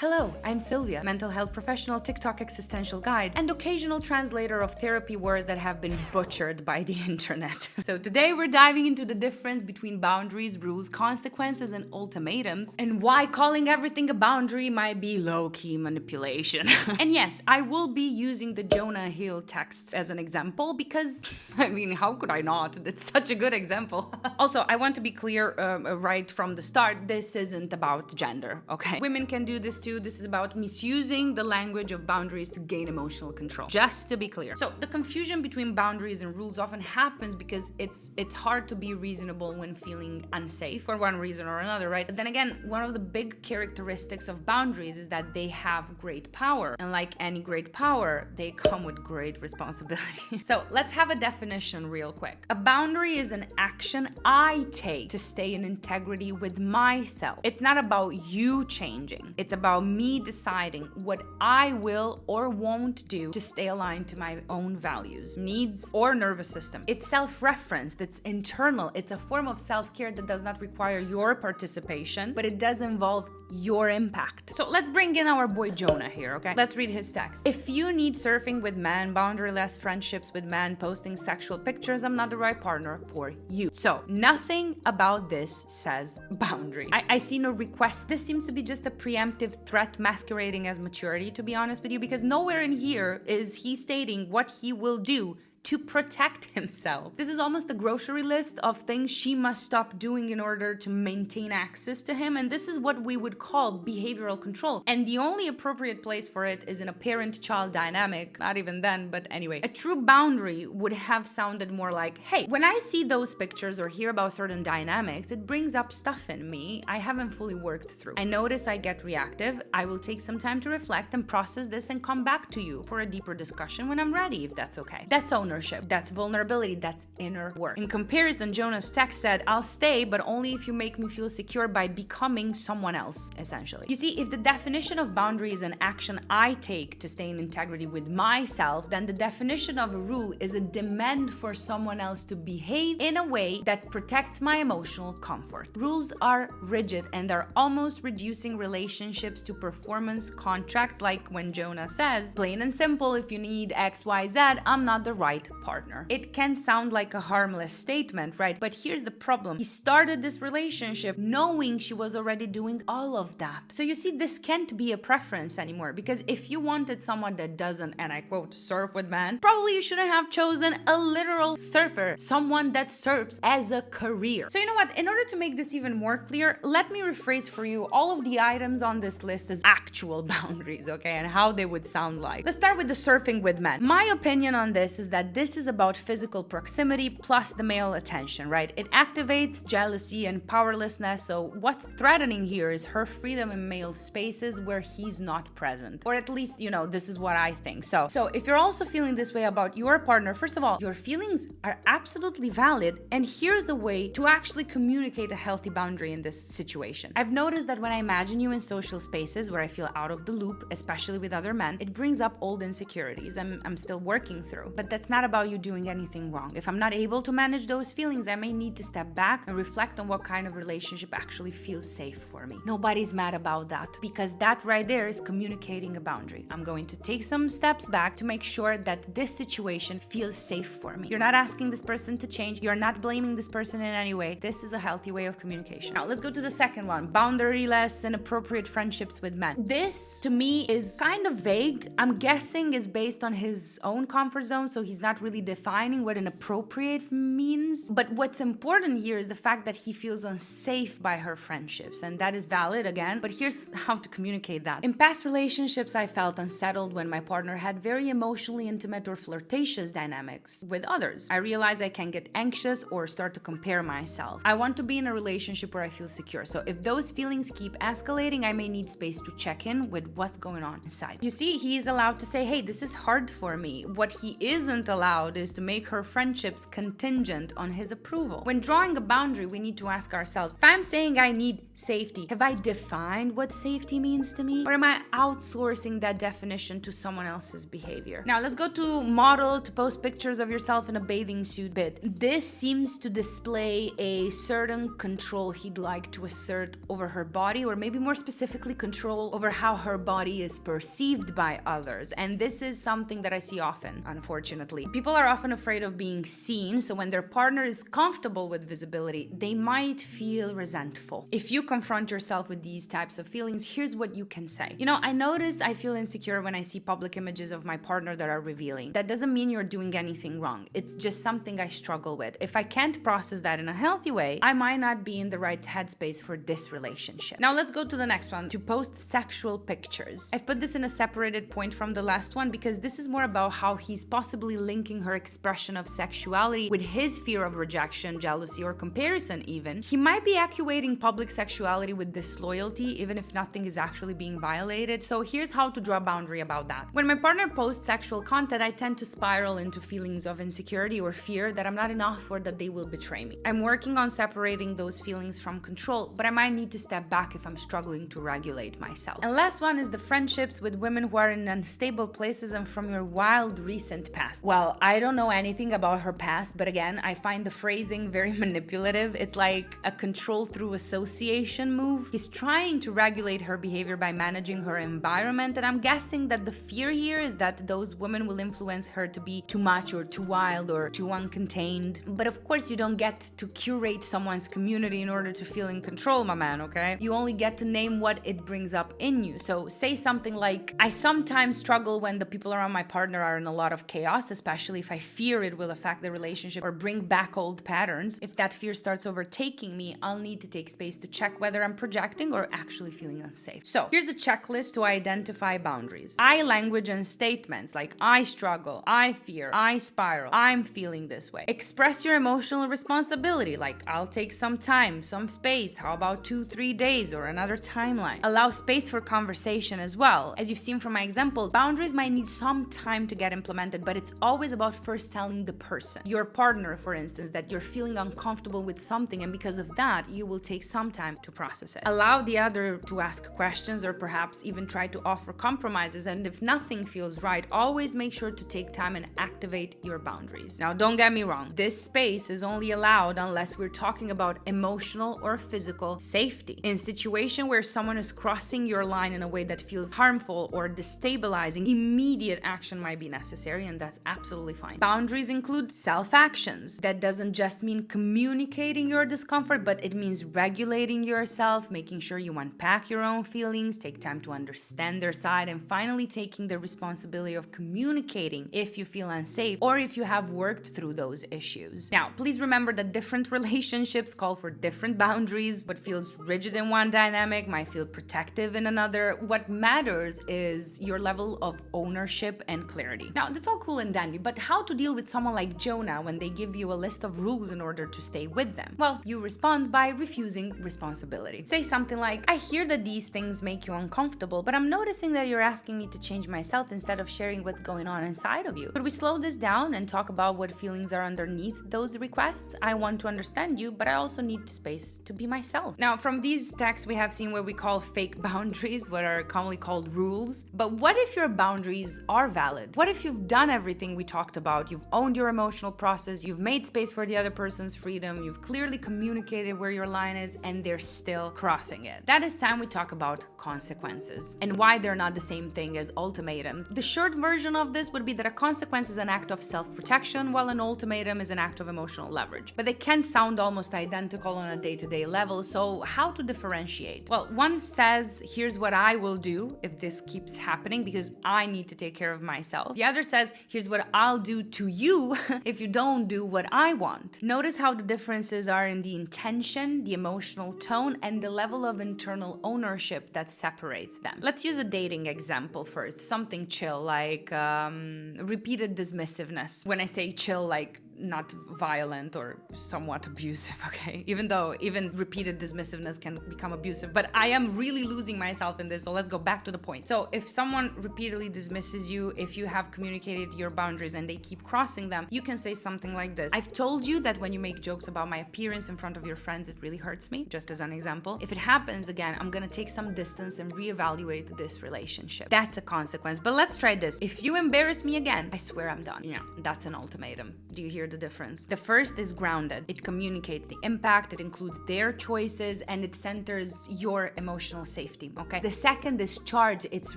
Hello, I'm Sylvia, mental health professional, TikTok existential guide, and occasional translator of therapy words that have been butchered by the internet. So today we're diving into the difference between boundaries, rules, consequences, and ultimatums, and why calling everything a boundary might be low-key manipulation. And yes, I will be using the Jonah Hill text as an example because, I mean, how could I not? It's such a good example. Also, I want to be clear right from the start, this isn't about gender, okay? Women can do this too. This is about misusing the language of boundaries to gain emotional control. Just to be clear. So the confusion between boundaries and rules often happens because it's hard to be reasonable when feeling unsafe for one reason or another, right? But then again, one of the big characteristics of boundaries is that they have great power. And like any great power, they come with great responsibility. So let's have a definition real quick. A boundary is an action I take to stay in integrity with myself. It's not about you changing. It's about me deciding what I will or won't do to stay aligned to my own values, needs, or nervous system. It's self-referenced, it's internal, it's a form of self-care that does not require your participation, but it does involve your impact. So let's bring in our boy Jonah here, okay? Let's read his text. If you need surfing with men, boundaryless friendships with men, posting sexual pictures, I'm not the right partner for you. So nothing about this says boundary. I see no request. This seems to be just a preemptive threat masquerading as maturity, to be honest with you, because nowhere in here is he stating what he will do to protect himself. This is almost a grocery list of things she must stop doing in order to maintain access to him, and this is what we would call behavioral control. And the only appropriate place for it is in a parent-child dynamic, not even then, but anyway. A true boundary would have sounded more like, hey, when I see those pictures or hear about certain dynamics, it brings up stuff in me I haven't fully worked through. I notice I get reactive. I will take some time to reflect and process this and come back to you for a deeper discussion when I'm ready, if that's okay. That's ownership. That's vulnerability. That's inner work. In comparison, Jonah's text said, I'll stay, but only if you make me feel secure by becoming someone else, essentially. You see, if the definition of boundary is an action I take to stay in integrity with myself, then the definition of a rule is a demand for someone else to behave in a way that protects my emotional comfort. Rules are rigid and they're almost reducing relationships to performance contracts, like when Jonah says, plain and simple, if you need X, Y, Z, I'm not the right partner. It can sound like a harmless statement, right? But here's the problem. He started this relationship knowing she was already doing all of that. So you see, this can't be a preference anymore, because if you wanted someone that doesn't, and I quote, surf with men, probably you shouldn't have chosen a literal surfer, someone that surfs as a career. So you know what? In order to make this even more clear, let me rephrase for you all of the items on this list as actual boundaries, okay? And how they would sound like. Let's start with the surfing with men. My opinion on this is that this is about physical proximity plus the male attention, right? It activates jealousy and powerlessness, so what's threatening here is her freedom in male spaces where he's not present. Or at least, you know, this is what I think. So if you're also feeling this way about your partner, first of all, your feelings are absolutely valid, and here's a way to actually communicate a healthy boundary in this situation. I've noticed that when I imagine you in social spaces where I feel out of the loop, especially with other men, it brings up old insecurities I'm still working through. But that's not about you doing anything wrong. If I'm not able to manage those feelings, I may need to step back and reflect on what kind of relationship actually feels safe for me. Nobody's mad about that, because that right there is communicating a boundary. I'm going to take some steps back to make sure that this situation feels safe for me. You're not asking this person to change. You're not blaming this person in any way. This is a healthy way of communication. Now let's go to the second one, boundaryless and appropriate friendships with men. This to me is kind of vague. I'm guessing is based on his own comfort zone, so he's not really defining what an appropriate means. But what's important here is the fact that he feels unsafe by her friendships, and that is valid again, but here's how to communicate that. In past relationships, I felt unsettled when my partner had very emotionally intimate or flirtatious dynamics with others. I realize I can get anxious or start to compare myself. I want to be in a relationship where I feel secure, so if those feelings keep escalating, I may need space to check in with what's going on inside. You see, he's allowed to say, hey, this is hard for me. What he isn't allowed allowed is to make her friendships contingent on his approval. When drawing a boundary, we need to ask ourselves, if I'm saying I need safety, have I defined what safety means to me? Or am I outsourcing that definition to someone else's behavior? Now let's go to model to post pictures of yourself in a bathing suit bit. This seems to display a certain control he'd like to assert over her body, or maybe more specifically control over how her body is perceived by others. And this is something that I see often, unfortunately. People are often afraid of being seen, so when their partner is comfortable with visibility, they might feel resentful. If you confront yourself with these types of feelings, here's what you can say. I notice I feel insecure when I see public images of my partner that are revealing. That doesn't mean you're doing anything wrong. It's just something I struggle with. If I can't process that in a healthy way, I might not be in the right headspace for this relationship. Now let's go to the next one, to post sexual pictures. I've put this in a separated point from the last one because this is more about how he's possibly linking her expression of sexuality with his fear of rejection, jealousy, or comparison even. He might be equating public sexuality with disloyalty, even if nothing is actually being violated. So here's how to draw a boundary about that. When my partner posts sexual content, I tend to spiral into feelings of insecurity or fear that I'm not enough or that they will betray me. I'm working on separating those feelings from control, but I might need to step back if I'm struggling to regulate myself. And last one is the friendships with women who are in unstable places and from your wild recent past. Well, I don't know anything about her past, but again, I find the phrasing very manipulative. It's like a control through association move. He's trying to regulate her behavior by managing her environment, and I'm guessing that the fear here is that those women will influence her to be too much or too wild or too uncontained. But of course, you don't get to curate someone's community in order to feel in control, my man, okay? You only get to name what it brings up in you. So say something like, I sometimes struggle when the people around my partner are in a lot of chaos, especially if I fear it will affect the relationship or bring back old patterns. If that fear starts overtaking me, I'll need to take space to check whether I'm projecting or actually feeling unsafe. So here's a checklist to identify boundaries. I language and statements like I struggle, I fear, I spiral, I'm feeling this way. Express your emotional responsibility like I'll take some time, some space, how about 2-3 days or another timeline. Allow space for conversation as well. As you've seen from my examples, boundaries might need some time to get implemented, but it's always about first telling the person, your partner for instance, that you're feeling uncomfortable with something, and because of that you will take some time to process it. Allow the other to ask questions or perhaps even try to offer compromises, and if nothing feels right, always make sure to take time and activate your boundaries. Now don't get me wrong, this space is only allowed unless we're talking about emotional or physical safety. In a situation where someone is crossing your line in a way that feels harmful or destabilizing, immediate action might be necessary, and that's absolutely fine. Boundaries include self-actions. That doesn't just mean communicating your discomfort, but it means regulating yourself, making sure you unpack your own feelings, take time to understand their side, and finally taking the responsibility of communicating if you feel unsafe or if you have worked through those issues. Now, please remember that different relationships call for different boundaries. What feels rigid in one dynamic might feel protective in another. What matters is your level of ownership and clarity. Now, that's all cool and dandy, but how to deal with someone like Jonah when they give you a list of rules in order to stay with them? Well, you respond by refusing responsibility. Say something like, I hear that these things make you uncomfortable, but I'm noticing that you're asking me to change myself instead of sharing what's going on inside of you. Could we slow this down and talk about what feelings are underneath those requests? I want to understand you, but I also need space to be myself. Now, from these texts, we have seen what we call fake boundaries, what are commonly called rules. But what if your boundaries are valid? What if you've done everything we talked about? You've owned your emotional process, you've made space for the other person's freedom, you've clearly communicated where your line is, and they're still crossing it. That is time we talk about consequences and why they're not the same thing as ultimatums. The short version of this would be that a consequence is an act of self-protection, while an ultimatum is an act of emotional leverage. But they can sound almost identical on a day-to-day level, so how to differentiate? Well, one says, here's what I will do if this keeps happening because I need to take care of myself. The other says, here's what I'll do to you if you don't do what I want. Notice how the differences are in the intention, the emotional tone, and the level of internal ownership that separates them. Let's use a dating example first, something chill like repeated dismissiveness. When I say chill, like not violent or somewhat abusive, okay? Even though even repeated dismissiveness can become abusive, but I am really losing myself in this, so let's go back to the point. So if someone repeatedly dismisses you, if you have communicated your boundaries and they keep crossing them, you can say something like this: I've told you that when you make jokes about my appearance in front of your friends, it really hurts me, just as an example. If it happens again, I'm gonna take some distance and reevaluate this relationship. That's a consequence. But let's try this. If you embarrass me again, I swear I'm done. Yeah, that's an ultimatum. Do you hear the difference? The first is grounded. It communicates the impact, it includes their choices, and it centers your emotional safety, okay? The second is charged. It's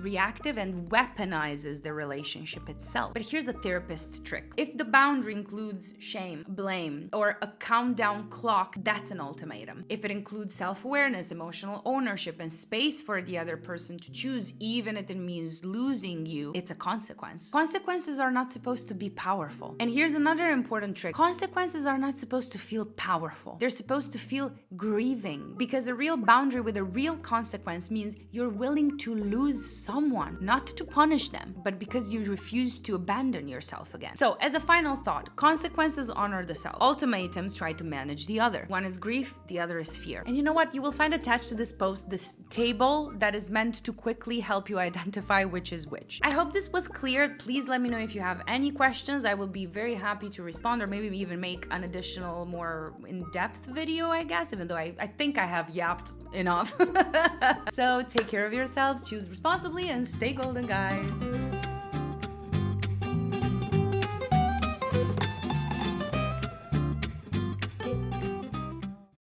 reactive and weaponizes the relationship itself. But here's a therapist's trick. If the boundary includes shame, blame, or a countdown clock, that's an ultimatum. If it includes self-awareness, emotional ownership, and space for the other person to choose, even if it means losing you, it's a consequence. Consequences are not supposed to be powerful. And here's another important trick. Consequences are not supposed to feel powerful. They're supposed to feel grieving, because a real boundary with a real consequence means you're willing to lose someone, not to punish them, but because you refuse to abandon yourself again. So as a final thought, consequences honor the self. Ultimatums try to manage the other. One is grief, the other is fear. And you know what? You will find attached to this post this table that is meant to quickly help you identify which is which. I hope this was clear. Please let me know if you have any questions. I will be very happy to respond, or maybe even make an additional, more in-depth video, I guess, even though I think I have yapped enough. So take care of yourselves, choose responsibly, and stay golden, guys.